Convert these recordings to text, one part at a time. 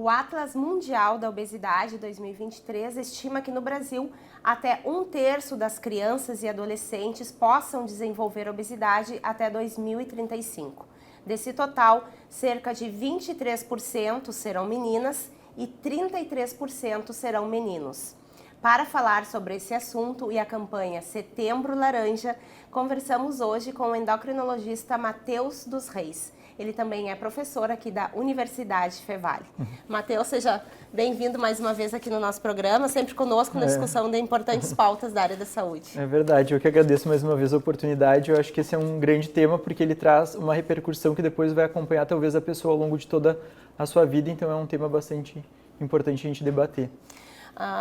O Atlas Mundial da Obesidade 2023 estima que no Brasil até 1/3 das crianças e adolescentes possam desenvolver obesidade até 2035. Desse total, cerca de 23% serão meninas e 33% serão meninos. Para falar sobre esse assunto e a campanha Setembro Laranja, conversamos hoje com o endocrinologista Matheus dos Reis. Ele também é professor aqui da Universidade Fevale. Matheus, seja bem-vindo mais uma vez aqui no nosso programa, sempre conosco na discussão de importantes pautas da área da saúde. É verdade, eu que agradeço mais uma vez a oportunidade. Eu acho que esse é um grande tema porque ele traz uma repercussão que depois vai acompanhar talvez a pessoa ao longo de toda a sua vida, então é um tema bastante importante a gente debater.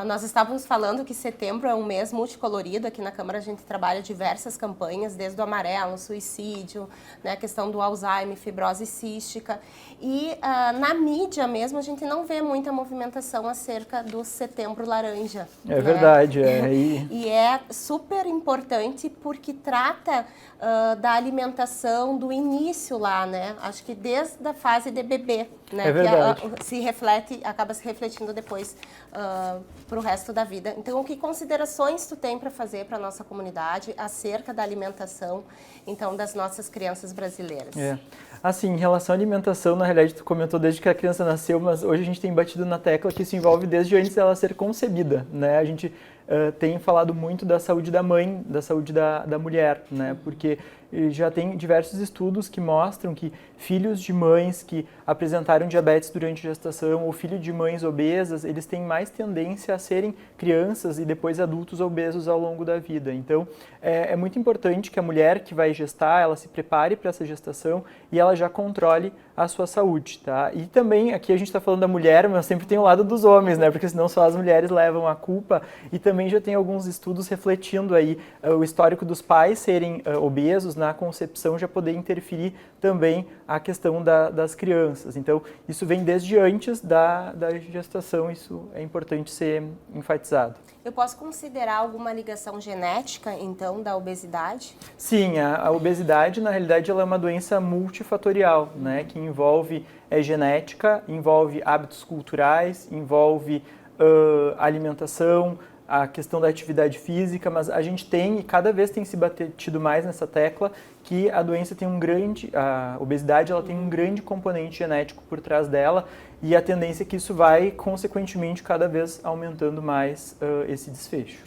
Nós estávamos falando que setembro é um mês multicolorido. Aqui na Câmara a gente trabalha diversas campanhas, desde o amarelo, suicídio, né, a questão do Alzheimer, fibrose cística. E na mídia mesmo a gente não vê muita movimentação acerca do Setembro Laranja. É, né? Verdade. E é super importante porque trata da alimentação do início lá, né? Acho que desde a fase de bebê, né? É verdade. Que acaba se refletindo depois para o resto da vida. Então, que considerações tu tem para fazer para a nossa comunidade acerca da alimentação, então, das nossas crianças brasileiras? Assim, em relação à alimentação, na realidade, tu comentou desde que a criança nasceu, mas hoje a gente tem batido na tecla que isso envolve desde antes dela ser concebida, né? A gente tem falado muito da saúde da mãe, da saúde da mulher, né? Porque já tem diversos estudos que mostram que filhos de mães que apresentaram diabetes durante a gestação ou filho de mães obesas, eles têm mais tendência a serem crianças e depois adultos obesos ao longo da vida. Então, é muito importante que a mulher que vai gestar, ela se prepare para essa gestação e ela já controle a sua saúde, tá? E também, aqui a gente está falando da mulher, mas sempre tem o lado dos homens, né? Porque senão só as mulheres levam a culpa. E também já tem alguns estudos refletindo aí o histórico dos pais serem obesos na concepção, já poder interferir também a questão das crianças. Então, isso vem desde antes da gestação, isso é importante ser enfatizado. Eu posso considerar alguma ligação genética, então, da obesidade? Sim, a obesidade, na realidade, ela é uma doença multifatorial, né, que envolve genética, envolve hábitos culturais, envolve alimentação, a questão da atividade física, mas a gente tem, e cada vez tem se batido mais nessa tecla, que a doença tem a obesidade ela tem um grande componente genético por trás dela, e a tendência é que isso vai, consequentemente, cada vez aumentando mais esse desfecho.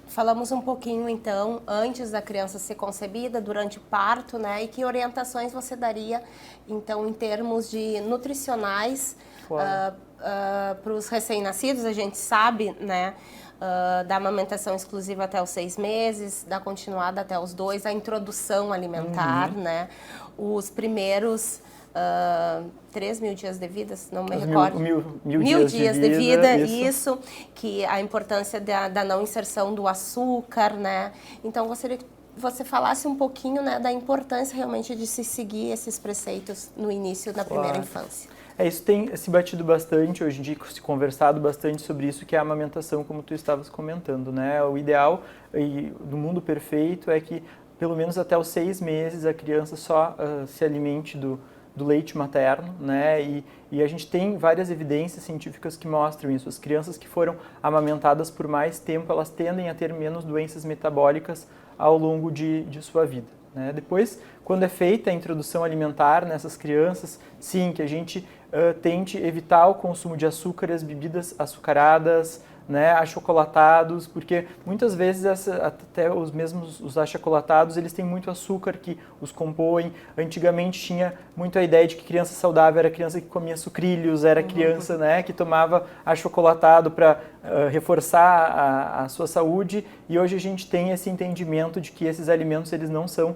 Falamos um pouquinho, então, antes da criança ser concebida, durante o parto, né? E que orientações você daria, então, em termos de nutricionais para os recém-nascidos? A gente sabe, né? Da amamentação exclusiva até os 6 meses, da continuada até os 2, a introdução alimentar, né? Os primeiros 3.000 dias de vida, se não me recordo. Mil dias de vida, isso, que a importância da não inserção do açúcar, né? Então, gostaria que você falasse um pouquinho, né, da importância realmente de se seguir esses preceitos no início da primeira infância. Isso tem se batido bastante, hoje em dia se conversado bastante sobre isso, que é a amamentação, como tu estavas comentando, né? O ideal do mundo perfeito é que, pelo menos até os 6 meses, a criança só se alimente do leite materno, né? E a gente tem várias evidências científicas que mostram isso. As crianças que foram amamentadas por mais tempo, elas tendem a ter menos doenças metabólicas ao longo de sua vida, né? Depois, quando é feita a introdução alimentar nessas crianças, sim, que a gente tente evitar o consumo de açúcares, bebidas açucaradas, né, achocolatados, porque muitas vezes até os achocolatados, eles têm muito açúcar que os compõem. Antigamente tinha muito a ideia de que criança saudável era criança que comia sucrilhos, era criança, né, que tomava achocolatado para reforçar a sua saúde, e hoje a gente tem esse entendimento de que esses alimentos eles não são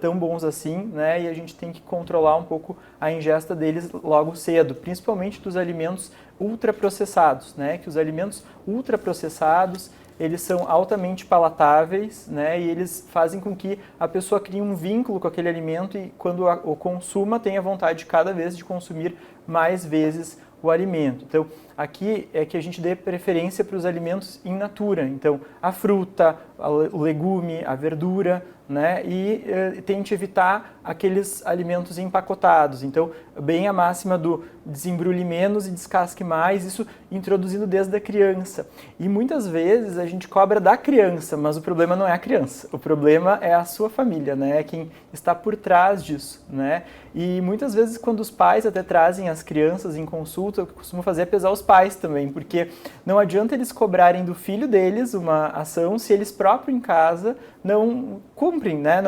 tão bons assim, né, e a gente tem que controlar um pouco a ingesta deles logo cedo, principalmente dos alimentos ultraprocessados, né, que os alimentos ultraprocessados eles são altamente palatáveis, né, e eles fazem com que a pessoa crie um vínculo com aquele alimento e quando o consuma tenha vontade cada vez de consumir mais vezes o alimento. Então, aqui é que a gente dê preferência para os alimentos in natura. Então, a fruta, o legume, a verdura, né? E tente evitar aqueles alimentos empacotados. Então, bem a máxima do desembrulhe menos e descasque mais, isso introduzindo desde a criança. E muitas vezes a gente cobra da criança, mas o problema não é a criança, o problema é a sua família, né? É quem está por trás disso, né? E muitas vezes quando os pais até trazem as crianças em consulta, o que eu costumo fazer é pesar os pais também, porque não adianta eles cobrarem do filho deles uma ação se eles próprios em casa não cumprem, né?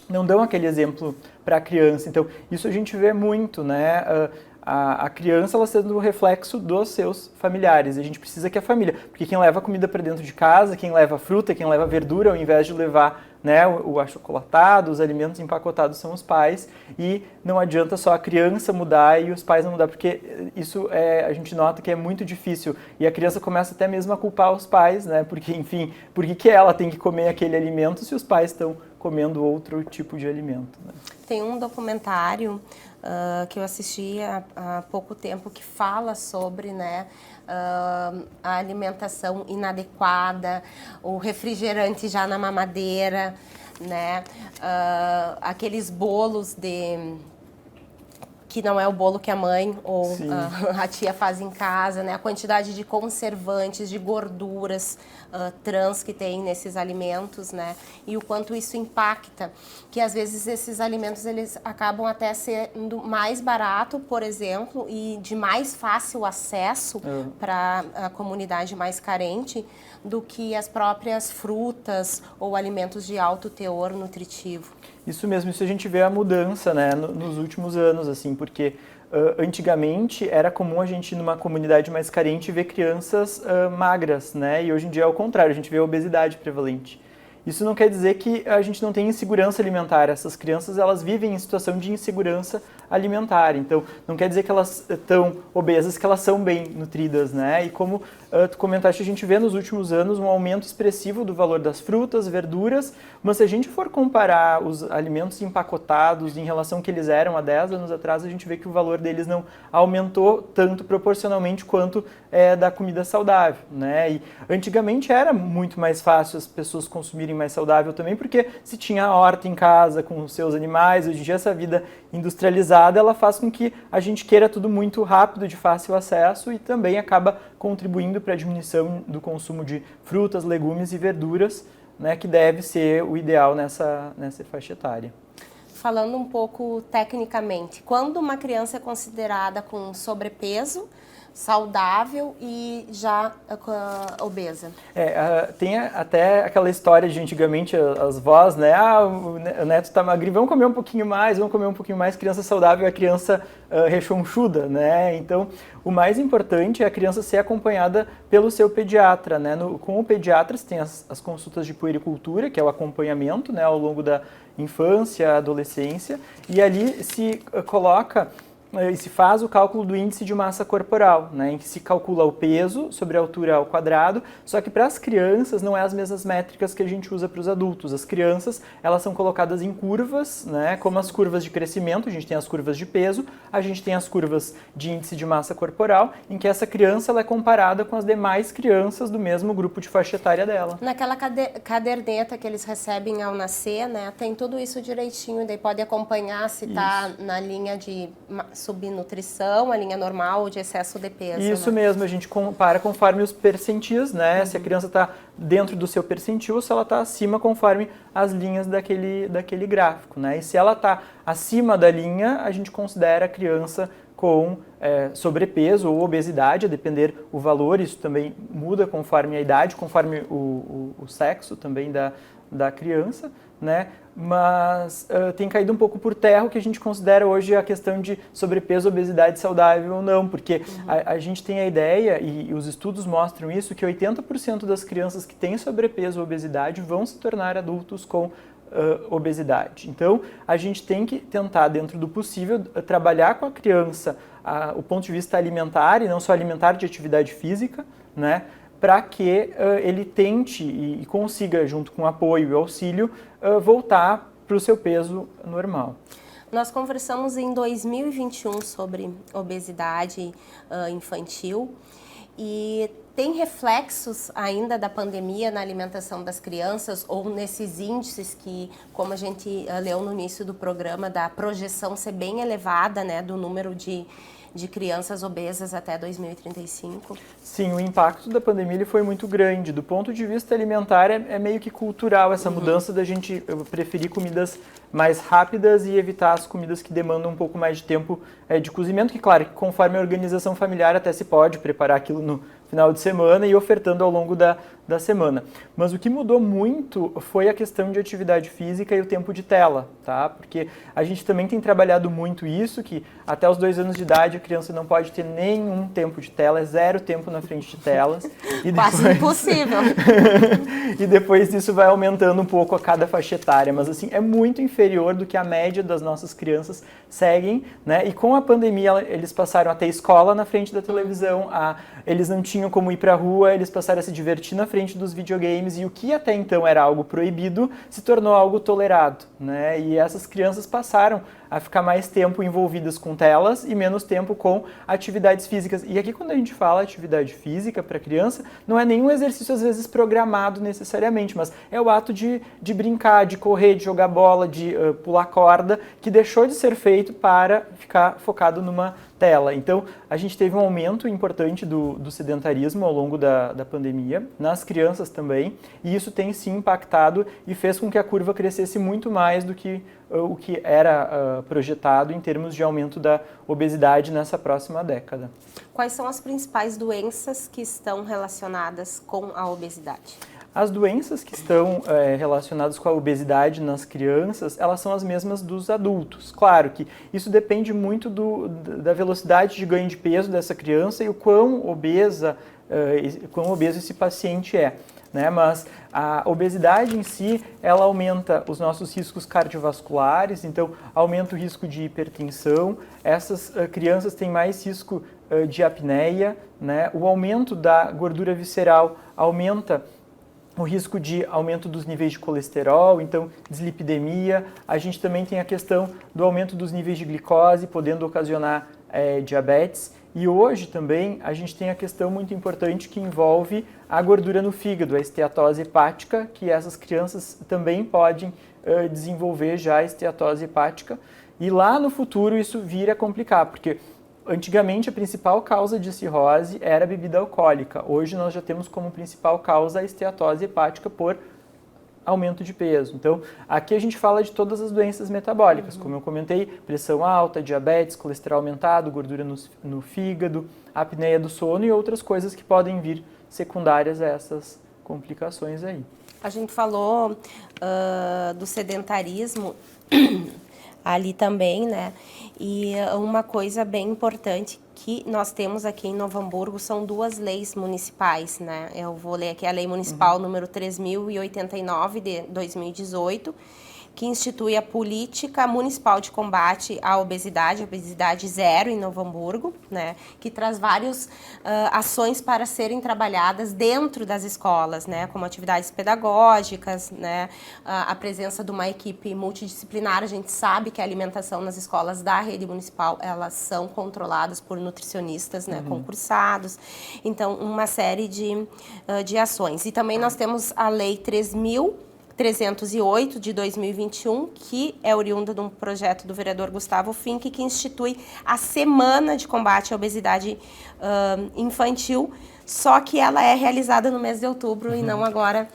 Não dão aquele exemplo para a criança. Então, isso a gente vê muito, né? A criança ela sendo o reflexo dos seus familiares. A gente precisa que a família, porque quem leva a comida para dentro de casa, quem leva a fruta, quem leva a verdura, ao invés de levar, né, o achocolatado, os alimentos empacotados são os pais, e não adianta só a criança mudar e os pais não mudar, porque isso a gente nota que é muito difícil, e a criança começa até mesmo a culpar os pais, né, porque, enfim, por que ela tem que comer aquele alimento se os pais estão comendo outro tipo de alimento, né? Tem um documentário que eu assisti há pouco tempo que fala sobre, né, a alimentação inadequada, o refrigerante já na mamadeira, né, aqueles bolos que não é o bolo que a mãe ou a tia faz em casa, né? A quantidade de conservantes, de gorduras trans que tem nesses alimentos, né? E o quanto isso impacta, que às vezes esses alimentos eles acabam até sendo mais barato, por exemplo, e de mais fácil acesso para a comunidade mais carente do que as próprias frutas ou alimentos de alto teor nutritivo. Isso mesmo, isso a gente vê a mudança, né, nos últimos anos, assim, porque antigamente era comum a gente, numa comunidade mais carente, ver crianças magras, né, e hoje em dia é o contrário, a gente vê a obesidade prevalente. Isso não quer dizer que a gente não tem insegurança alimentar. Essas crianças, elas vivem em situação de insegurança alimentar. Então, não quer dizer que elas estão obesas, que elas são bem nutridas, né? E como tu comentaste, a gente vê nos últimos anos um aumento expressivo do valor das frutas, verduras, mas se a gente for comparar os alimentos empacotados em relação ao que eles eram há 10 anos atrás, a gente vê que o valor deles não aumentou tanto proporcionalmente quanto da comida saudável, né? E antigamente era muito mais fácil as pessoas consumirem mais saudável também, porque se tinha a horta em casa com os seus animais. Hoje em dia essa vida industrializada, ela faz com que a gente queira tudo muito rápido, de fácil acesso, e também acaba contribuindo para a diminuição do consumo de frutas, legumes e verduras, né, que deve ser o ideal nessa faixa etária. Falando um pouco tecnicamente, quando uma criança é considerada com sobrepeso, saudável e já obesa? Tem até aquela história de antigamente as vós, né? O neto tá magrinho, vamos comer um pouquinho mais, criança saudável é a criança rechonchuda, né? Então, o mais importante é a criança ser acompanhada pelo seu pediatra, né? Com o pediatra você tem as consultas de puericultura, que é o acompanhamento, né, ao longo da infância, adolescência, e ali se coloca e se faz o cálculo do índice de massa corporal, né, em que se calcula o peso sobre a altura ao quadrado, só que para as crianças não é as mesmas métricas que a gente usa para os adultos. As crianças, elas são colocadas em curvas, né, como as curvas de crescimento, a gente tem as curvas de peso, a gente tem as curvas de índice de massa corporal, em que essa criança ela é comparada com as demais crianças do mesmo grupo de faixa etária dela. Naquela caderneta que eles recebem ao nascer, né, tem tudo isso direitinho, daí pode acompanhar se está na linha de subnutrição, a linha normal ou de excesso de peso. Isso, né? mesmo, a gente compara conforme os percentis, né? Se a criança está dentro do seu percentil, se ela está acima conforme as linhas daquele gráfico, né? E se ela está acima da linha, a gente considera a criança com sobrepeso ou obesidade, a depender o valor. Isso também muda conforme a idade, conforme o sexo também da criança, né? Mas tem caído um pouco por terra o que a gente considera hoje a questão de sobrepeso, obesidade saudável ou não, porque a gente tem a ideia, e os estudos mostram isso, que 80% das crianças que têm sobrepeso ou obesidade vão se tornar adultos com obesidade. Então, a gente tem que tentar, dentro do possível, trabalhar com a criança o ponto de vista alimentar, e não só alimentar, de atividade física, né? Para que ele tente e consiga, junto com apoio e auxílio, voltar para o seu peso normal. Nós conversamos em 2021 sobre obesidade infantil e tem reflexos ainda da pandemia na alimentação das crianças ou nesses índices que, como a gente leu no início do programa, da projeção ser bem elevada, né, do número de crianças obesas até 2035? Sim, o impacto da pandemia ele foi muito grande. Do ponto de vista alimentar, é meio que cultural essa mudança da gente preferir comidas mais rápidas e evitar as comidas que demandam um pouco mais de tempo de cozimento, que claro, que conforme a organização familiar até se pode preparar aquilo no final de semana e ofertando ao longo da semana. Mas o que mudou muito foi a questão de atividade física e o tempo de tela, tá? Porque a gente também tem trabalhado muito isso, que até os 2 anos de idade a criança não pode ter nenhum tempo de tela, é 0 tempo na frente de telas. E quase impossível. E depois isso vai aumentando um pouco a cada faixa etária, mas assim, é muito inferior do que a média das nossas crianças seguem, né? E com a pandemia eles passaram a ter escola na frente da televisão, eles não tinham como ir para a rua, eles passaram a se divertir na frente dos videogames e o que até então era algo proibido se tornou algo tolerado, né? E essas crianças passaram a ficar mais tempo envolvidas com telas e menos tempo com atividades físicas. E aqui quando a gente fala atividade física para criança, não é nenhum exercício às vezes programado necessariamente, mas é o ato de brincar, de correr, de jogar bola, de pular corda, que deixou de ser feito para ficar focado numa tela. Então, a gente teve um aumento importante do sedentarismo ao longo da pandemia, nas crianças também, e isso tem sim impactado e fez com que a curva crescesse muito mais do que o que era projetado em termos de aumento da obesidade nessa próxima década. Quais são as principais doenças que estão relacionadas com a obesidade? As doenças que estão relacionadas com a obesidade nas crianças, elas são as mesmas dos adultos. Claro que isso depende muito da velocidade de ganho de peso dessa criança e o quão obeso esse paciente é, né? Mas a obesidade em si, ela aumenta os nossos riscos cardiovasculares, então aumenta o risco de hipertensão. Essas crianças têm mais risco de apneia, né? O aumento da gordura visceral aumenta o risco de aumento dos níveis de colesterol, então dislipidemia. A gente também tem a questão do aumento dos níveis de glicose, podendo ocasionar diabetes. E hoje também a gente tem a questão muito importante que envolve a gordura no fígado, a esteatose hepática, que essas crianças também podem desenvolver já a esteatose hepática. E lá no futuro isso vira a complicar, porque antigamente a principal causa de cirrose era a bebida alcoólica. Hoje nós já temos como principal causa a esteatose hepática por aumento de peso. Então, aqui a gente fala de todas as doenças metabólicas, como eu comentei, pressão alta, diabetes, colesterol aumentado, gordura no fígado, apneia do sono e outras coisas que podem vir secundárias a essas complicações aí. A gente falou do sedentarismo ali também, né? E uma coisa bem importante que nós temos aqui em Novo Hamburgo são 2 leis municipais, né? Eu vou ler aqui a Lei Municipal número 3089 de 2018, que institui a Política Municipal de Combate à Obesidade zero em Novo Hamburgo, né, que traz várias ações para serem trabalhadas dentro das escolas, né, como atividades pedagógicas, né, a presença de uma equipe multidisciplinar. A gente sabe que a alimentação nas escolas da rede municipal, elas são controladas por nutricionistas, né, concursados, então uma série de ações. E também nós temos a Lei 3.308 de 2021, que é oriunda de um projeto do vereador Gustavo Finck, que institui a Semana de Combate à Obesidade Infantil, só que ela é realizada no mês de outubro e não agora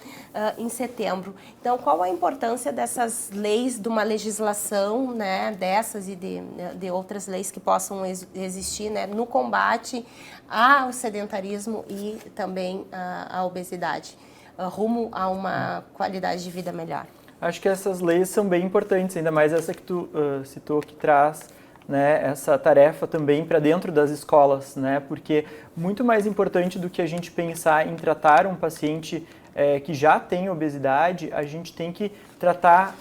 em setembro. Então, qual a importância dessas leis, de uma legislação, né, dessas e de outras leis que possam existir, né, no combate ao sedentarismo e também à obesidade, rumo a uma qualidade de vida melhor? Acho que essas leis são bem importantes, ainda mais essa que tu citou, que traz, né, essa tarefa também para dentro das escolas, né, porque muito mais importante do que a gente pensar em tratar um paciente que já tem obesidade, a gente tem que tratar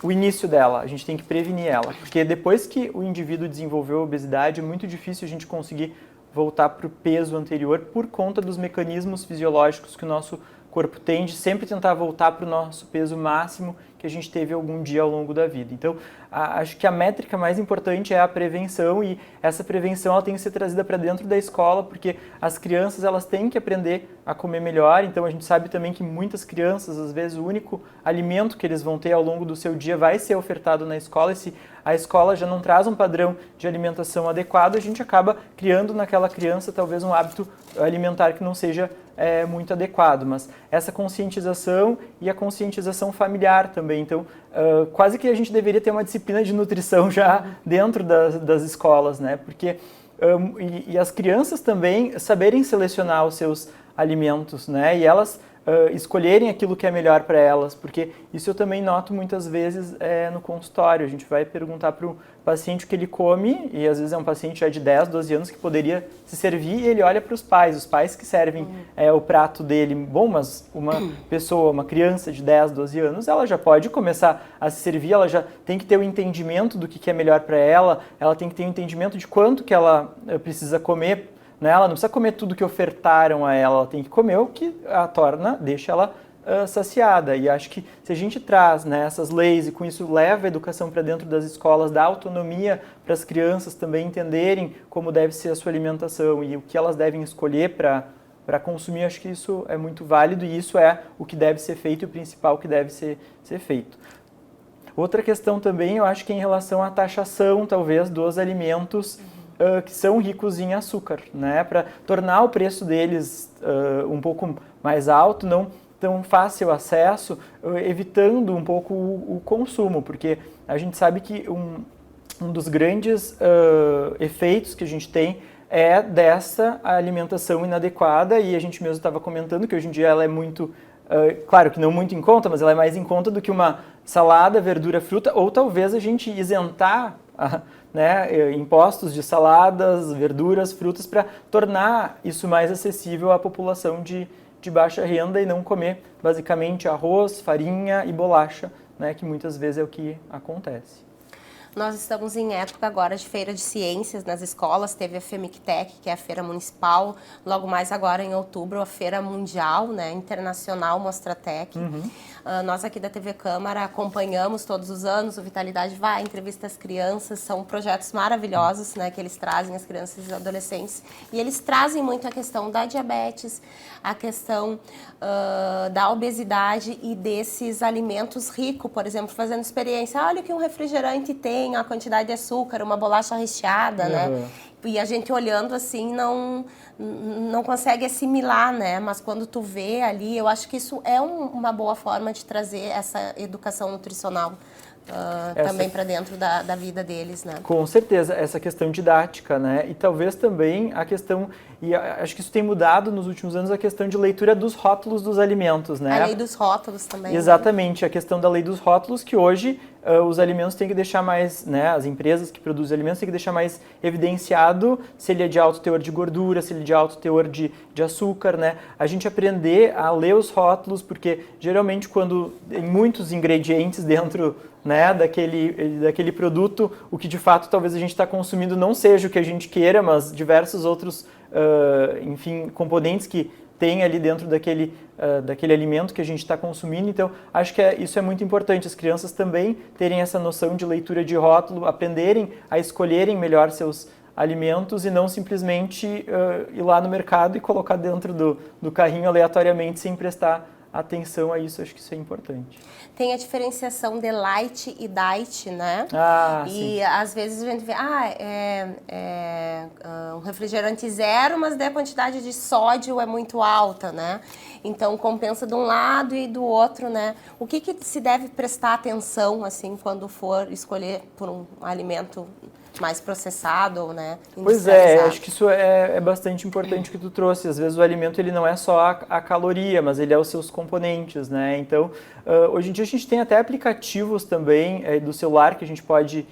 o início dela, a gente tem que prevenir ela, porque depois que o indivíduo desenvolveu a obesidade, é muito difícil a gente conseguir voltar para o peso anterior por conta dos mecanismos fisiológicos que o nosso corpo tem de sempre tentar voltar para o nosso peso máximo que a gente teve algum dia ao longo da vida. Então, acho que a métrica mais importante é a prevenção, e essa prevenção ela tem que ser trazida para dentro da escola, porque as crianças elas têm que aprender a comer melhor. Então, a gente sabe também que muitas crianças, às vezes, o único alimento que eles vão ter ao longo do seu dia vai ser ofertado na escola, e se a escola já não traz um padrão de alimentação adequado, a gente acaba criando naquela criança talvez um hábito alimentar que não seja muito adequado. Mas essa conscientização e a conscientização familiar também. Então, quase que a gente deveria ter uma disciplina de nutrição já dentro das escolas, né? Porque e as crianças também saberem selecionar os seus alimentos, né? E elas escolherem aquilo que é melhor para elas, porque isso eu também noto muitas vezes no consultório. A gente vai perguntar para o paciente o que ele come, e às vezes é um paciente já de 10, 12 anos que poderia se servir, e ele olha para os pais que servem o prato dele. Bom, mas uma pessoa, uma criança de 10, 12 anos, ela já pode começar a se servir, ela já tem que ter o entendimento do que é melhor para ela, ela tem que ter o entendimento de quanto que ela precisa comer, né? Ela não precisa comer tudo que ofertaram a ela, ela tem que comer o que deixa ela saciada. E acho que se a gente traz, né, essas leis e com isso leva a educação para dentro das escolas, dá autonomia para as crianças também entenderem como deve ser a sua alimentação e o que elas devem escolher para consumir, acho que isso é muito válido, e isso é o que deve ser feito e o principal que deve ser feito. Outra questão também, eu acho que é em relação à taxação, talvez, dos alimentos que são ricos em açúcar, né? Para tornar o preço deles um pouco mais alto, não tão fácil acesso, evitando um pouco o consumo, porque a gente sabe que um dos grandes efeitos que a gente tem é dessa alimentação inadequada, e a gente mesmo estava comentando que hoje em dia ela é muito, claro que não muito em conta, mas ela é mais em conta do que uma salada, verdura, fruta, ou talvez a gente isentar né, impostos de saladas, verduras, frutas, para tornar isso mais acessível à população de baixa renda e não comer basicamente arroz, farinha e bolacha, né, que muitas vezes é o que acontece. Nós estamos em época agora de feira de ciências nas escolas, teve a FEMICTEC, que é a feira municipal, logo mais agora em outubro a feira mundial, né, internacional Mostratec. Nós aqui da TV Câmara acompanhamos todos os anos, o Vitalidade vai, entrevista as crianças, são projetos maravilhosos, né, que eles trazem as crianças e os adolescentes, e eles trazem muito a questão da diabetes, a questão da obesidade e desses alimentos ricos, por exemplo, fazendo experiência, olha o que um refrigerante tem, a quantidade de açúcar, uma bolacha recheada, né? E a gente olhando assim não consegue assimilar, né? Mas quando tu vê ali, eu acho que isso é uma boa forma de trazer essa educação nutricional também para dentro da vida deles, né? Com certeza, essa questão didática, né? E talvez também a questão, e acho que isso tem mudado nos últimos anos, a questão de leitura dos rótulos dos alimentos, né? A lei dos rótulos também. Exatamente, a questão da lei dos rótulos, que hoje os alimentos têm que deixar mais, né, as empresas que produzem alimentos têm que deixar mais evidenciado se ele é de alto teor de gordura, se ele é de alto teor de açúcar, né? A gente aprender a ler os rótulos, porque geralmente quando tem muitos ingredientes dentro, né, daquele produto, o que de fato talvez a gente está consumindo não seja o que a gente queira, mas diversos outros, enfim, componentes que tem ali dentro daquele alimento que a gente está consumindo. Então, acho que isso é muito importante, as crianças também terem essa noção de leitura de rótulo, aprenderem a escolherem melhor seus alimentos e não simplesmente ir lá no mercado e colocar dentro do carrinho aleatoriamente sem prestar atenção a isso. Acho que isso é importante. Tem a diferenciação de light e diet, né? Sim. Às vezes a gente vê, um refrigerante zero, mas daí a quantidade de sódio é muito alta, né? Então compensa de um lado e do outro, né? O que se deve prestar atenção, assim, quando for escolher por um alimento mais processado, né? Pois é, acho que isso é bastante importante que tu trouxe. Às vezes o alimento ele não é só a caloria, mas ele é os seus componentes, né? Então, hoje em dia a gente tem até aplicativos também do celular que a gente pode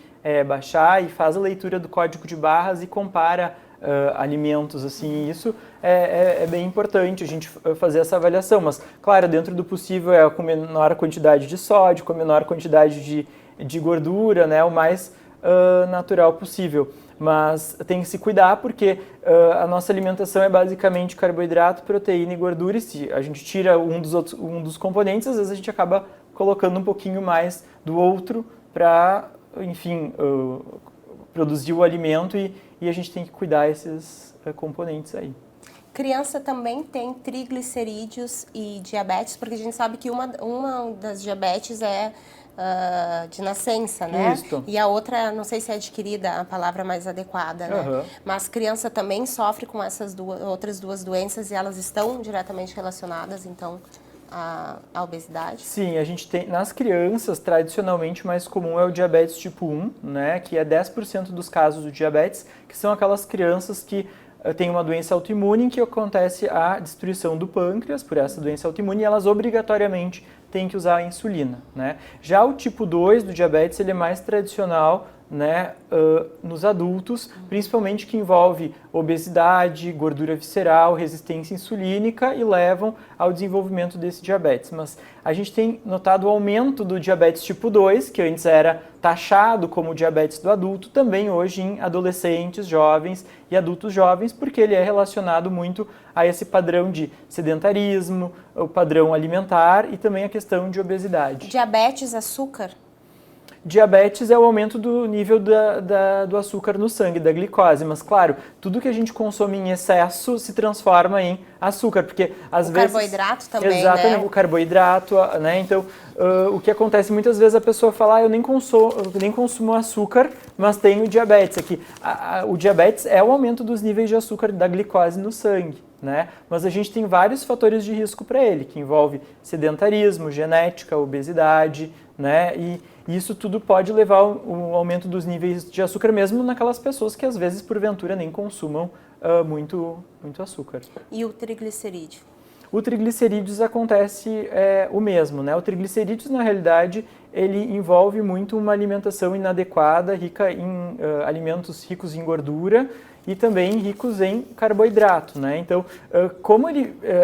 baixar e faz a leitura do código de barras e compara alimentos, assim. Isso é bem importante a gente fazer essa avaliação, mas, claro, dentro do possível com menor quantidade de sódio, com menor quantidade de gordura, né? O mais natural possível. Mas tem que se cuidar porque a nossa alimentação é basicamente carboidrato, proteína e gordura, e se a gente tira um dos componentes, às vezes a gente acaba colocando um pouquinho mais do outro para, enfim, produzir o alimento e a gente tem que cuidar esses componentes aí. Criança também tem triglicerídeos e diabetes, porque a gente sabe que uma das diabetes é de nascença, né? Isso. E a outra, não sei se é adquirida a palavra mais adequada, né? Mas criança também sofre com essas outras duas doenças e elas estão diretamente relacionadas, então, à obesidade? Sim, a gente tem, nas crianças, tradicionalmente o mais comum é o diabetes tipo 1, né? Que é 10% dos casos do diabetes, que são aquelas crianças que tem uma doença autoimune em que acontece a destruição do pâncreas por essa doença autoimune e elas obrigatoriamente têm que usar a insulina, né? Já o tipo 2 do diabetes, ele é mais tradicional, né, nos adultos, principalmente que envolve obesidade, gordura visceral, resistência insulínica e levam ao desenvolvimento desse diabetes. Mas a gente tem notado o aumento do diabetes tipo 2, que antes era taxado como diabetes do adulto, também hoje em adolescentes, jovens e adultos jovens, porque ele é relacionado muito a esse padrão de sedentarismo, o padrão alimentar e também a questão de obesidade. Diabetes, açúcar? Diabetes é o aumento do nível do açúcar no sangue, da glicose, mas claro, tudo que a gente consome em excesso se transforma em açúcar, porque às vezes... O carboidrato também, exatamente, né? o carboidrato, né? Então, o que acontece muitas vezes a pessoa fala, eu nem consumo açúcar, mas tenho diabetes. Aqui, o diabetes é o aumento dos níveis de açúcar da glicose no sangue, né? Mas a gente tem vários fatores de risco para ele, que envolve sedentarismo, genética, obesidade, né? E isso tudo pode levar ao aumento dos níveis de açúcar, mesmo naquelas pessoas que às vezes, porventura, nem consumam muito açúcar. E o triglicerídeo? O triglicerídeos acontece o mesmo, né? O triglicerídeos, na realidade, ele envolve muito uma alimentação inadequada, rica em alimentos ricos em gordura e também ricos em carboidrato, né? Então, como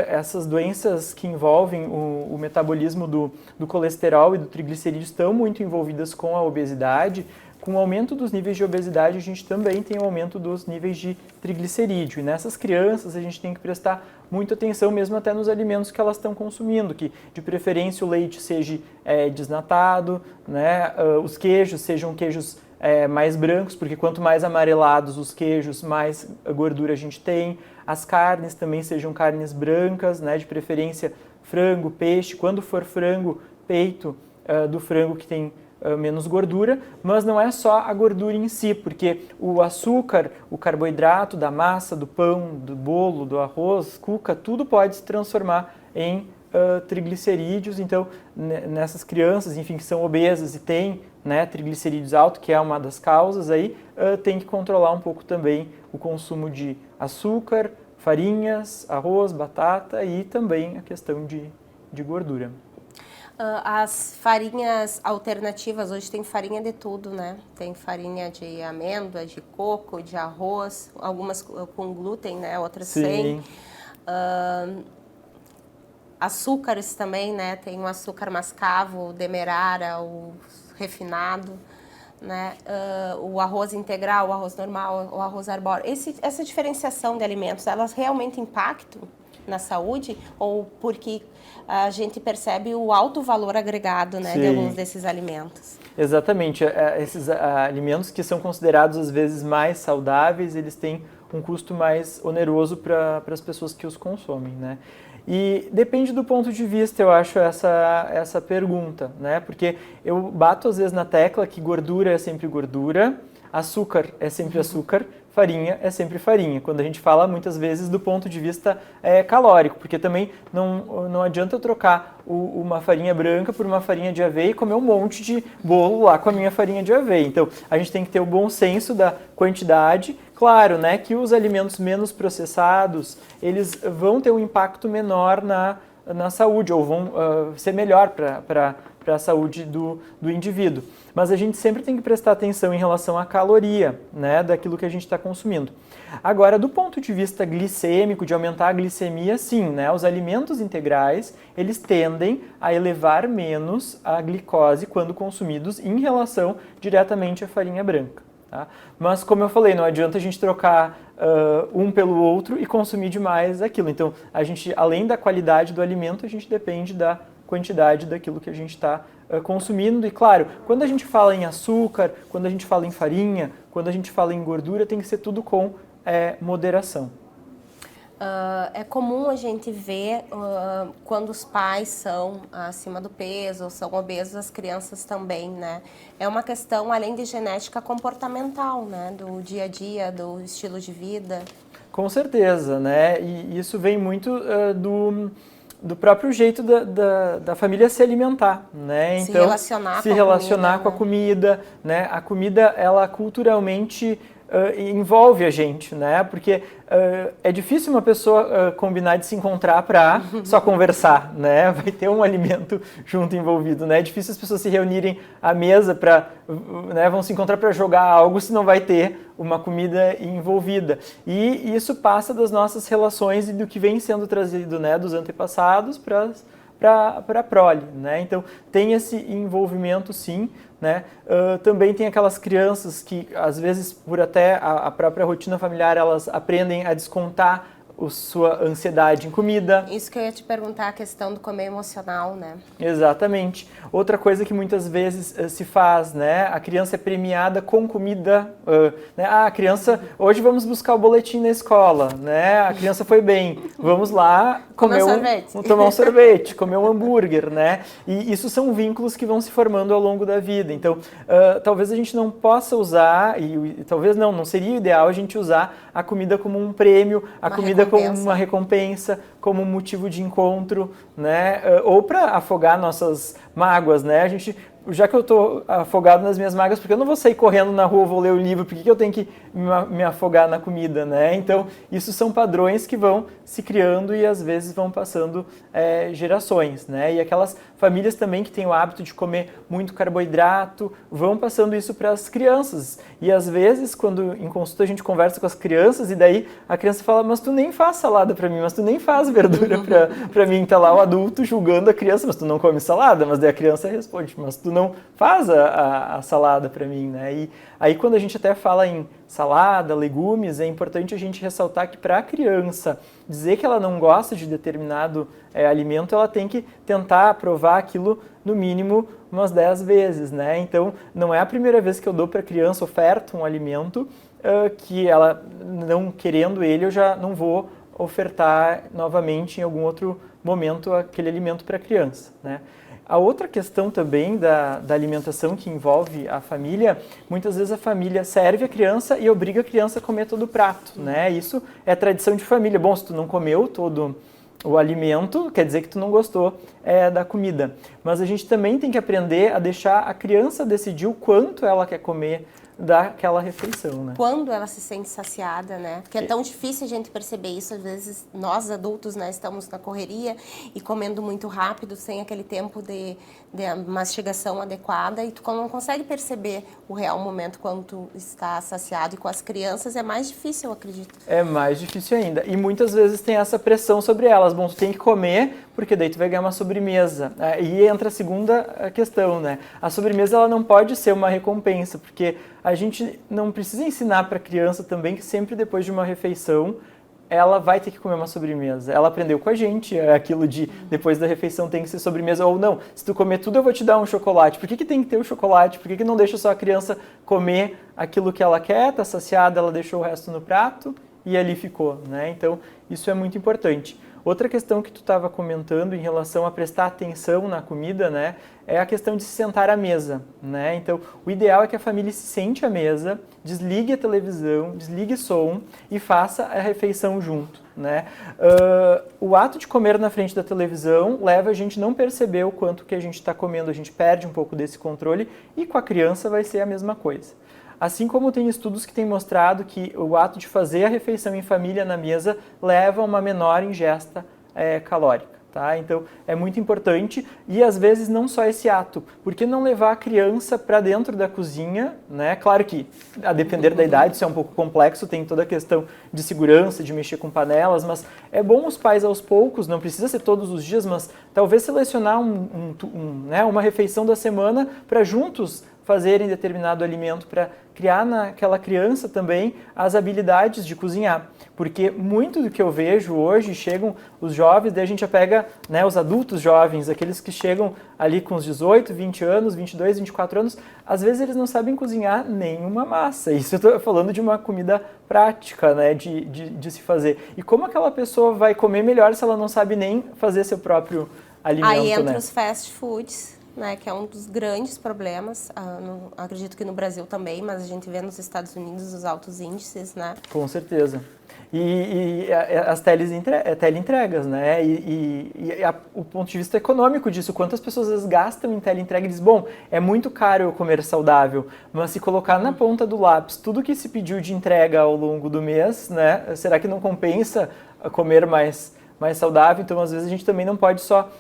essas doenças que envolvem o metabolismo do colesterol e do triglicerídeo estão muito envolvidas com a obesidade, com o aumento dos níveis de obesidade, a gente também tem o aumento dos níveis de triglicerídeo. E nessas crianças, a gente tem que prestar muita atenção mesmo até nos alimentos que elas estão consumindo, que de preferência o leite seja desnatado, né? Os queijos sejam queijos mais brancos, porque quanto mais amarelados os queijos, mais gordura a gente tem. As carnes também sejam carnes brancas, né? De preferência frango, peixe. Quando for frango, peito do frango que tem menos gordura, mas não é só a gordura em si, porque o açúcar, o carboidrato da massa, do pão, do bolo, do arroz, cuca, tudo pode se transformar em triglicerídeos. Então, nessas crianças, enfim, que são obesas e têm, né, triglicerídeos altos, que é uma das causas aí, tem que controlar um pouco também o consumo de açúcar, farinhas, arroz, batata e também a questão de gordura. As farinhas alternativas, hoje tem farinha de tudo, né? Tem farinha de amêndoa, de coco, de arroz, algumas com glúten, né? Outras sem. Açúcares também, né? Tem o açúcar mascavo, o demerara, o refinado, né? O arroz integral, o arroz normal, o arroz arbóreo. Essa diferenciação de alimentos, elas realmente impactam na saúde ou porque a gente percebe o alto valor agregado, né, de alguns desses alimentos? Exatamente. Esses alimentos que são considerados às vezes mais saudáveis, eles têm um custo mais oneroso para as pessoas que os consomem, né? E depende do ponto de vista, eu acho, essa pergunta, né? Porque eu bato às vezes na tecla que gordura é sempre gordura, açúcar é sempre açúcar, farinha é sempre farinha. Quando a gente fala muitas vezes do ponto de vista calórico, porque também não adianta eu trocar uma farinha branca por uma farinha de aveia e comer um monte de bolo lá com a minha farinha de aveia. Então, a gente tem que ter o bom senso da quantidade. Claro, né, que os alimentos menos processados, eles vão ter um impacto menor na saúde, ou vão ser melhor para a saúde do indivíduo. Mas a gente sempre tem que prestar atenção em relação à caloria, né, daquilo que a gente está consumindo. Agora, do ponto de vista glicêmico, de aumentar a glicemia, sim, né, os alimentos integrais, eles tendem a elevar menos a glicose quando consumidos em relação diretamente à farinha branca. tá? Mas, como eu falei, não adianta a gente trocar um pelo outro e consumir demais aquilo. Então, a gente, além da qualidade do alimento, a gente depende da quantidade daquilo que a gente está consumindo. E, claro, quando a gente fala em açúcar, quando a gente fala em farinha, quando a gente fala em gordura, tem que ser tudo com moderação. É comum a gente ver quando os pais são acima do peso, ou são obesos, as crianças também, né? É uma questão, além de genética, comportamental, né? Do dia a dia, do estilo de vida. Com certeza, né? E isso vem muito do próprio jeito da família se alimentar, né? Então, se relacionar com a comida, né? A comida, ela culturalmente envolve a gente, né? Porque é difícil uma pessoa combinar de se encontrar para só conversar, né? Vai ter um alimento junto envolvido, né? É difícil as pessoas se reunirem à mesa para, né? Vão se encontrar para jogar algo se não vai ter uma comida envolvida. E isso passa das nossas relações e do que vem sendo trazido, né? Dos antepassados para a prole, né? Então tem esse envolvimento, sim, né? Também tem aquelas crianças que às vezes por até a própria rotina familiar elas aprendem a descontar sua ansiedade em comida. Isso que eu ia te perguntar, a questão do comer emocional, né? Exatamente. Outra coisa que muitas vezes se faz, né? A criança é premiada com comida, né? A criança, hoje vamos buscar o boletim na escola, né? A criança foi bem, vamos lá tomar um sorvete, comer um hambúrguer, né? E isso são vínculos que vão se formando ao longo da vida. Então, talvez a gente não possa usar, e talvez não seria ideal a gente usar a comida como um prêmio, a comida como uma recompensa, como um motivo de encontro, né? Ou para afogar nossas mágoas, né? Já que eu estou afogado nas minhas mágoas, porque eu não vou sair correndo na rua, vou ler o livro, por que eu tenho que me afogar na comida, né? Então, isso são padrões que vão se criando e às vezes vão passando gerações, né? E aquelas famílias também que têm o hábito de comer muito carboidrato, vão passando isso para as crianças. E às vezes, quando em consulta a gente conversa com as crianças e daí a criança fala, mas tu nem faz salada para mim, mas tu nem faz verdura para mim. Tá lá o adulto julgando a criança, mas tu não come salada? Mas daí a criança responde, mas tu não faz a salada para mim, né? E aí quando a gente até fala em salada, legumes, é importante a gente ressaltar que para a criança dizer que ela não gosta de determinado alimento, ela tem que tentar provar aquilo no mínimo umas 10 vezes, né? Então, não é a primeira vez que eu dou para a criança, oferto um alimento que ela, não querendo ele, eu já não vou ofertar novamente em algum outro momento aquele alimento para a criança, né? A outra questão também da alimentação que envolve a família, muitas vezes a família serve a criança e obriga a criança a comer todo o prato, né? Isso é tradição de família. Bom, se tu não comeu todo o alimento, quer dizer que tu não gostou da comida. Mas a gente também tem que aprender a deixar a criança decidir o quanto ela quer comer daquela refeição, né? Quando ela se sente saciada, né? Porque é tão difícil a gente perceber isso. Às vezes, nós adultos, né, estamos na correria e comendo muito rápido, sem aquele tempo de mastigação adequada, e tu não consegue perceber o real momento quando tu está saciado. E com as crianças é mais difícil, eu acredito. É mais difícil ainda. E muitas vezes tem essa pressão sobre elas. Bom, tu tem que comer, porque daí tu vai ganhar uma sobremesa. E entra a segunda questão, né? A sobremesa, ela não pode ser uma recompensa, porque a gente não precisa ensinar para a criança também que sempre depois de uma refeição ela vai ter que comer uma sobremesa. Ela aprendeu com a gente aquilo de depois da refeição tem que ser sobremesa, ou não, se tu comer tudo eu vou te dar um chocolate. Por que tem que ter o chocolate? Por que não deixa só a criança comer aquilo que ela quer, tá saciada, ela deixou o resto no prato e ali ficou, né? Então, isso é muito importante. Outra questão que tu estava comentando em relação a prestar atenção na comida, né, é a questão de se sentar à mesa, né? Então, o ideal é que a família se sente à mesa, desligue a televisão, desligue o som e faça a refeição junto, né? O ato de comer na frente da televisão leva a gente a não perceber o quanto que a gente está comendo, a gente perde um pouco desse controle e com a criança vai ser a mesma coisa. Assim como tem estudos que têm mostrado que o ato de fazer a refeição em família na mesa leva a uma menor ingesta calórica, tá? Então, é muito importante e, às vezes, não só esse ato. Por que não levar a criança para dentro da cozinha, né? Claro que, a depender da idade, isso é um pouco complexo, tem toda a questão de segurança, de mexer com panelas, mas é bom os pais, aos poucos, não precisa ser todos os dias, mas talvez selecionar uma refeição da semana para juntos fazerem determinado alimento para criar naquela criança também as habilidades de cozinhar. Porque muito do que eu vejo hoje, chegam os jovens, daí a gente já pega, né, os adultos jovens, aqueles que chegam ali com os 18, 20 anos, 22, 24 anos, às vezes eles não sabem cozinhar nenhuma massa. Isso eu estou falando de uma comida prática, né, de se fazer. E como aquela pessoa vai comer melhor se ela não sabe nem fazer seu próprio alimento, Aí entra né? os fast foods, né, que é um dos grandes problemas, acredito que no Brasil também, mas a gente vê nos Estados Unidos os altos índices, né? Com certeza. E as teleentregas, né? O ponto de vista econômico disso, quantas pessoas às vezes gastam em teleentrega e dizem, bom, é muito caro eu comer saudável, mas se colocar na ponta do lápis tudo que se pediu de entrega ao longo do mês, né? Será que não compensa comer mais saudável? Então, às vezes, a gente também não pode só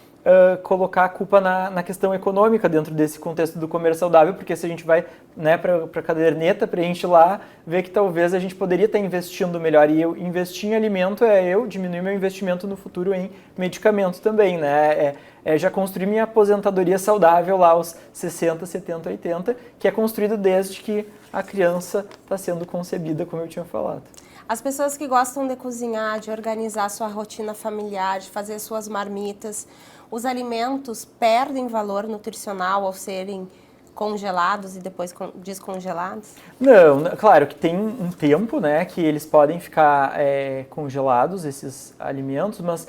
colocar a culpa na questão econômica dentro desse contexto do comer saudável, porque se a gente vai, né, para a caderneta, preenche lá, vê que talvez a gente poderia estar investindo melhor. E eu investir em alimento eu diminuir meu investimento no futuro em medicamento também, né? Já construir minha aposentadoria saudável lá aos 60, 70, 80, que é construído desde que a criança está sendo concebida, como eu tinha falado. As pessoas que gostam de cozinhar, de organizar sua rotina familiar, de fazer suas marmitas, os alimentos perdem valor nutricional ao serem congelados e depois descongelados? Não, claro que tem um tempo, né, que eles podem ficar congelados, esses alimentos, mas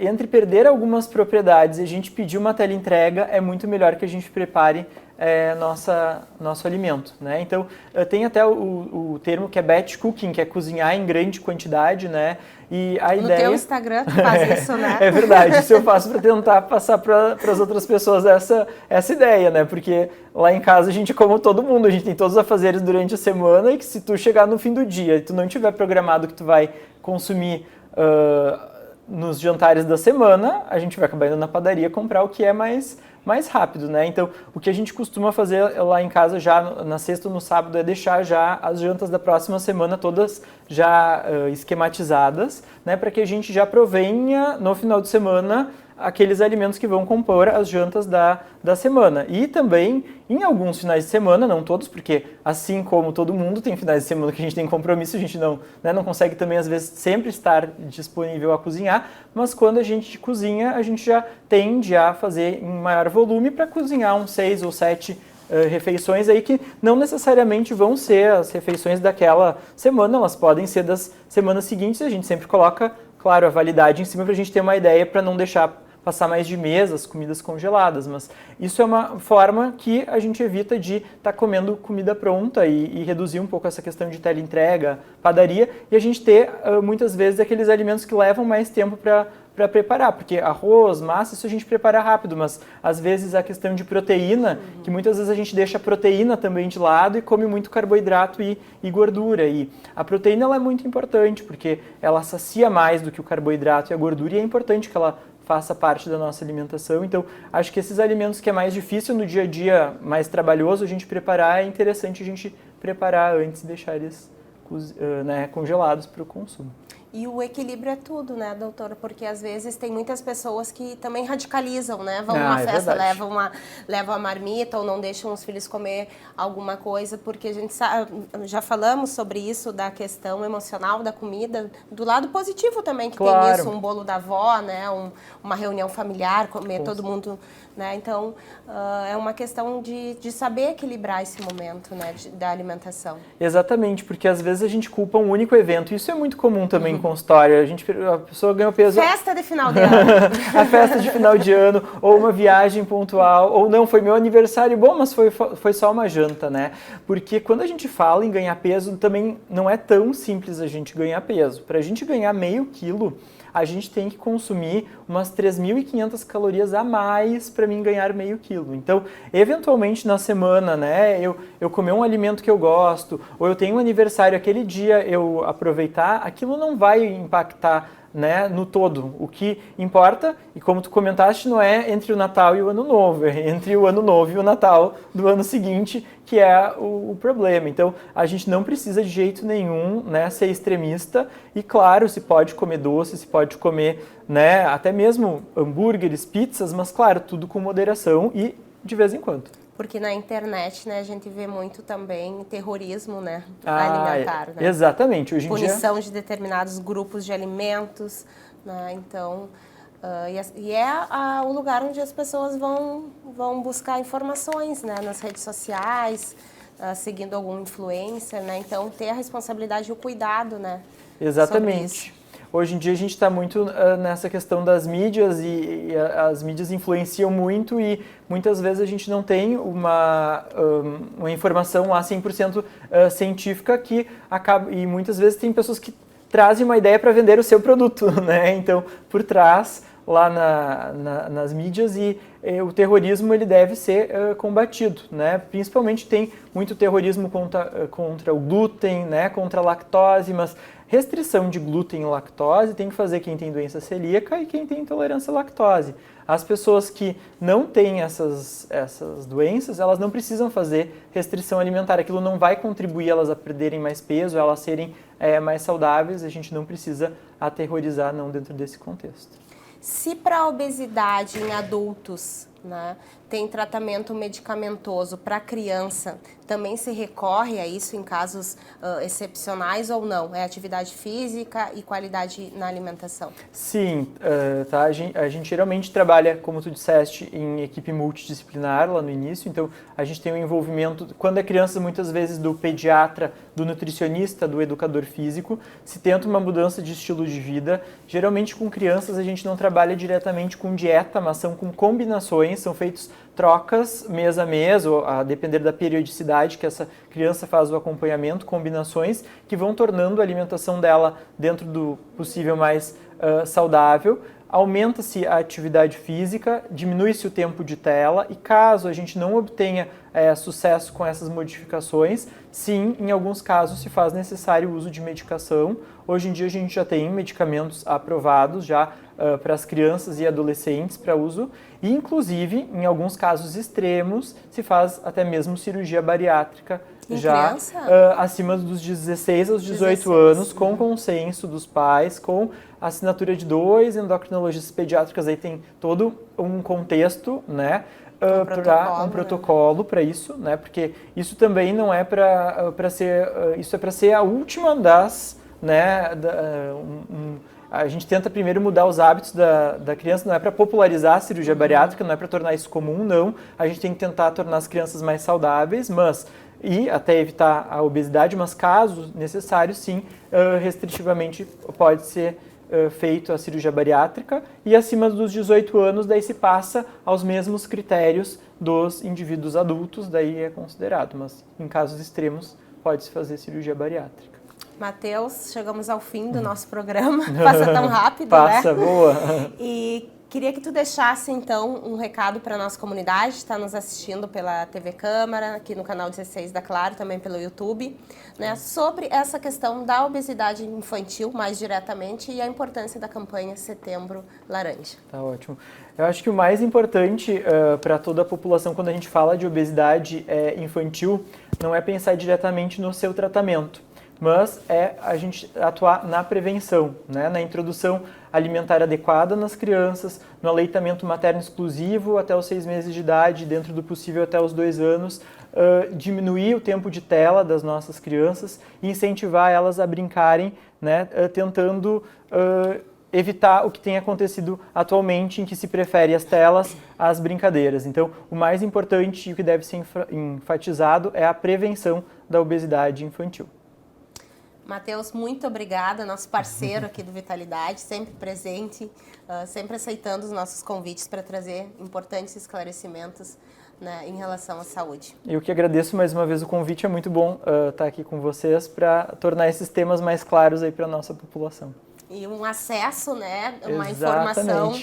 entre perder algumas propriedades e a gente pedir uma teleentrega, é muito melhor que a gente prepare nosso alimento, né? Então, tem até o termo que é batch cooking, que é cozinhar em grande quantidade, né? E a ideia... No teu Instagram tu faz isso, né? É verdade, isso eu faço para tentar passar para as outras pessoas essa ideia, né? Porque lá em casa a gente come todo mundo, a gente tem todos os afazeres durante a semana e que se tu chegar no fim do dia e tu não tiver programado que tu vai consumir nos jantares da semana, a gente vai acabar indo na padaria comprar o que é mais rápido, né? Então, o que a gente costuma fazer lá em casa já na sexta ou no sábado é deixar já as jantas da próxima semana todas já esquematizadas, né? Para que a gente já provenha no final de semana aqueles alimentos que vão compor as jantas da semana. E também, em alguns finais de semana, não todos, porque assim como todo mundo tem finais de semana que a gente tem compromisso, a gente não consegue também, às vezes, sempre estar disponível a cozinhar, mas quando a gente cozinha, a gente já tende a fazer em maior volume para cozinhar uns 6 ou 7 refeições aí que não necessariamente vão ser as refeições daquela semana, elas podem ser das semanas seguintes e a gente sempre coloca, claro, a validade em cima para a gente ter uma ideia para não deixar passar mais de mês as comidas congeladas, mas isso é uma forma que a gente evita de estar comendo comida pronta e reduzir um pouco essa questão de teleentrega, padaria, e a gente ter muitas vezes aqueles alimentos que levam mais tempo para preparar, porque arroz, massa, isso a gente prepara rápido, mas às vezes a questão de proteína, que muitas vezes a gente deixa a proteína também de lado e come muito carboidrato e gordura. E a proteína ela é muito importante, porque ela sacia mais do que o carboidrato e a gordura, e é importante que ela faça parte da nossa alimentação. Então, acho que esses alimentos que é mais difícil no dia a dia, mais trabalhoso a gente preparar, é interessante a gente preparar antes de deixar eles congelados para o consumo. E o equilíbrio é tudo, né, doutora? Porque às vezes tem muitas pessoas que também radicalizam, né? Vão numa festa, levam a marmita ou não deixam os filhos comer alguma coisa, porque a gente sabe, já falamos sobre isso, da questão emocional da comida, do lado positivo também, que tem isso, um bolo da avó, né? Uma reunião familiar, comer todo mundo, né? Então, é uma questão de saber equilibrar esse momento, né, da alimentação. Exatamente, porque às vezes a gente culpa um único evento, isso é muito comum também em consultório, a pessoa ganha peso... Festa de final de ano. A festa de final de ano, ou uma viagem pontual, ou não, foi meu aniversário, bom, mas foi só uma janta, né? Porque quando a gente fala em ganhar peso, também não é tão simples a gente ganhar peso. Para a gente ganhar meio quilo, a gente tem que consumir umas 3.500 calorias a mais para mim ganhar meio quilo. Então, eventualmente na semana, né, eu comer um alimento que eu gosto, ou eu tenho um aniversário aquele dia, eu aproveitar, aquilo não vai impactar, né, no todo. O que importa, e como tu comentaste, não é entre o Natal e o Ano Novo, é entre o Ano Novo e o Natal do ano seguinte que é o problema. Então, a gente não precisa de jeito nenhum, né, ser extremista, e claro, se pode comer doce, se pode comer, né, até mesmo hambúrgueres, pizzas, mas claro, tudo com moderação e de vez em quando. Porque na internet, né, a gente vê muito também terrorismo, né, alimentar, né? Exatamente. Hoje em punição de determinados grupos de alimentos, né? Então, o lugar onde as pessoas vão buscar informações, né, nas redes sociais, seguindo algum influencer, né? Então, ter a responsabilidade e o cuidado, né? Exatamente. Hoje em dia a gente está muito nessa questão das mídias e as mídias influenciam muito e muitas vezes a gente não tem uma informação lá 100% científica que acaba, e muitas vezes tem pessoas que trazem uma ideia para vender o seu produto, né? Então, por trás, lá nas mídias, e o terrorismo ele deve ser combatido, né? Principalmente tem muito terrorismo contra o glúten, né? Contra a lactose, mas restrição de glúten e lactose tem que fazer quem tem doença celíaca e quem tem intolerância à lactose. As pessoas que não têm essas doenças, elas não precisam fazer restrição alimentar. Aquilo não vai contribuir elas a perderem mais peso, elas serem mais saudáveis. A gente não precisa aterrorizar não dentro desse contexto. Se para a obesidade em adultos, né, tem tratamento medicamentoso para criança, também se recorre a isso em casos excepcionais ou não? É atividade física e qualidade na alimentação? Sim, tá? A gente geralmente trabalha, como tu disseste, em equipe multidisciplinar lá no início, então a gente tem um envolvimento, quando é criança, muitas vezes do pediatra, do nutricionista, do educador físico, se tenta uma mudança de estilo de vida. Geralmente com crianças a gente não trabalha diretamente com dieta, mas são com combinações, são feitos trocas mês a mês, ou a depender da periodicidade que essa criança faz o acompanhamento, combinações que vão tornando a alimentação dela dentro do possível mais saudável. Aumenta-se a atividade física, diminui-se o tempo de tela e caso a gente não obtenha sucesso com essas modificações, sim, em alguns casos se faz necessário o uso de medicação. Hoje em dia a gente já tem medicamentos aprovados já para as crianças e adolescentes para uso e inclusive em alguns casos extremos se faz até mesmo cirurgia bariátrica já acima dos 16 aos 18 anos, com consenso dos pais, com assinatura de 2 endocrinologistas pediátricas, aí tem todo um contexto, né? Um protocolo para isso, né? Porque isso também não é para ser, isso é para ser a última das, né? A gente tenta primeiro mudar os hábitos da criança, não é para popularizar a cirurgia bariátrica, não é para tornar isso comum, não. A gente tem que tentar tornar as crianças mais saudáveis, e até evitar a obesidade, mas caso necessário, sim, restritivamente pode ser feito a cirurgia bariátrica e acima dos 18 anos daí se passa aos mesmos critérios dos indivíduos adultos, daí é considerado, mas em casos extremos pode-se fazer cirurgia bariátrica. Matheus, chegamos ao fim do nosso programa, passa tão rápido, passa, né? Boa! E queria que tu deixasse, então, um recado para a nossa comunidade, está nos assistindo pela TV Câmara, aqui no canal 16 da Claro, também pelo YouTube, né, sobre essa questão da obesidade infantil, mais diretamente, e a importância da campanha Setembro Laranja. Tá ótimo. Eu acho que o mais importante para toda a população, quando a gente fala de obesidade infantil, não é pensar diretamente no seu tratamento, mas é a gente atuar na prevenção, né? Na introdução alimentar adequada nas crianças, no aleitamento materno exclusivo até os 6 meses de idade, dentro do possível até os 2 anos, diminuir o tempo de tela das nossas crianças e incentivar elas a brincarem, né? Tentando evitar o que tem acontecido atualmente, em que se prefere as telas às brincadeiras. Então, o mais importante e o que deve ser enfatizado é a prevenção da obesidade infantil. Matheus, muito obrigada, nosso parceiro aqui do Vitalidade, sempre presente, sempre aceitando os nossos convites para trazer importantes esclarecimentos, né, em relação à saúde. Eu que agradeço mais uma vez o convite, é muito bom estar aqui com vocês para tornar esses temas mais claros aí para a nossa população. E um acesso, né, uma informação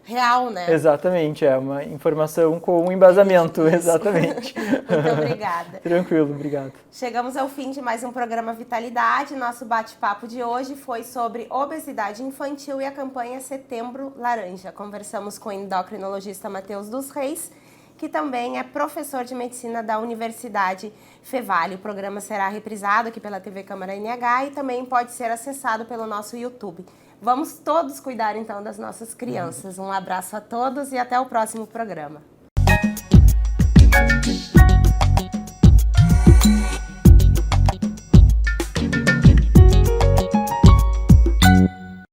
real, né? Exatamente, é uma informação com um embasamento, exatamente. Muito obrigada. Tranquilo, obrigado. Chegamos ao fim de mais um programa Vitalidade. Nosso bate-papo de hoje foi sobre obesidade infantil e a campanha Setembro Laranja. Conversamos com o endocrinologista Matheus dos Reis, que também é professor de medicina da Universidade Fevale. O programa será reprisado aqui pela TV Câmara NH e também pode ser acessado pelo nosso YouTube. Vamos todos cuidar, então, das nossas crianças. Um abraço a todos e até o próximo programa. Música